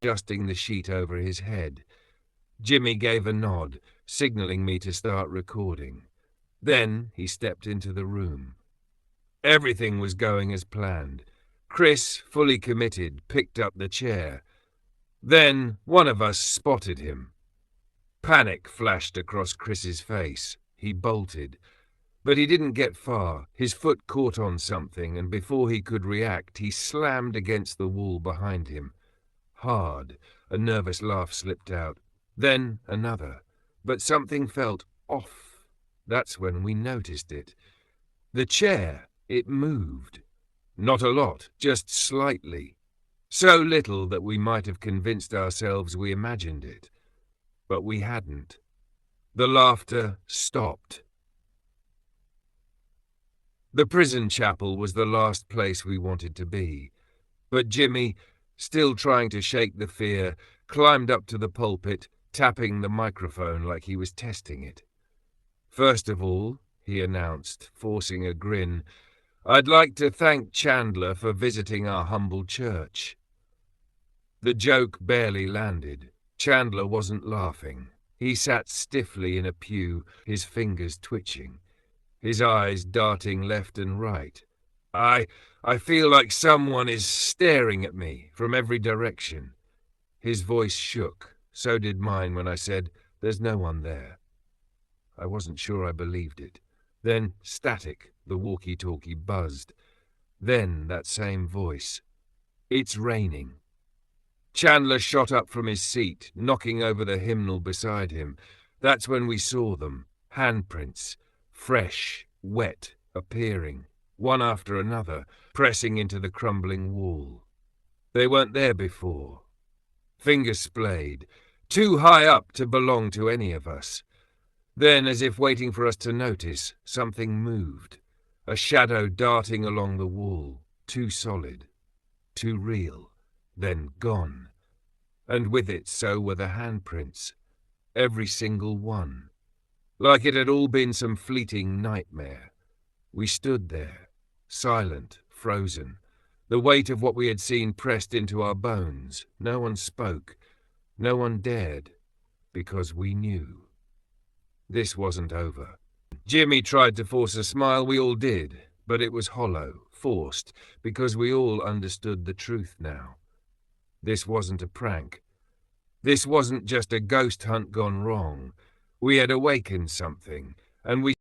Adjusting the sheet over his head. Jimmy gave a nod, signaling me to start recording. Then he stepped into the room. Everything was going as planned. Chris, fully committed, picked up the chair. Then one of us spotted him. Panic flashed across Chris's face. He bolted. But he didn't get far. His foot caught on something, and before he could react, he slammed against the wall behind him. Hard. A nervous laugh slipped out. Then another. But something felt off. That's when we noticed it. The chair, it moved. Not a lot, just slightly. So little that we might have convinced ourselves we imagined it. But we hadn't. The laughter stopped. The prison chapel was the last place we wanted to be. But Jimmy, still trying to shake the fear, climbed up to the pulpit, tapping the microphone like he was testing it. "First of all," he announced, forcing a grin, "I'd like to thank Chandler for visiting our humble church." The joke barely landed. Chandler wasn't laughing. He sat stiffly in a pew, his fingers twitching, his eyes darting left and right. I feel like someone is staring at me from every direction." His voice shook. So did mine when I said, "There's no one there." I wasn't sure I believed it. Then static, the walkie-talkie buzzed. Then that same voice. "It's raining." Chandler shot up from his seat, knocking over the hymnal beside him. That's when we saw them. Handprints. Fresh, wet, appearing. One after another, pressing into the crumbling wall. They weren't there before. Fingers splayed. Too high up to belong to any of us. Then, as if waiting for us to notice, something moved. A shadow darting along the wall. Too solid. Too real. Then gone. And with it so were the handprints. Every single one. Like it had all been some fleeting nightmare. We stood there, silent, frozen. The weight of what we had seen pressed into our bones. No one spoke. No one dared. Because we knew. This wasn't over. Jimmy tried to force a smile, we all did. But it was hollow, forced, because we all understood the truth now. This wasn't a prank. This wasn't just a ghost hunt gone wrong. We had awakened something, and we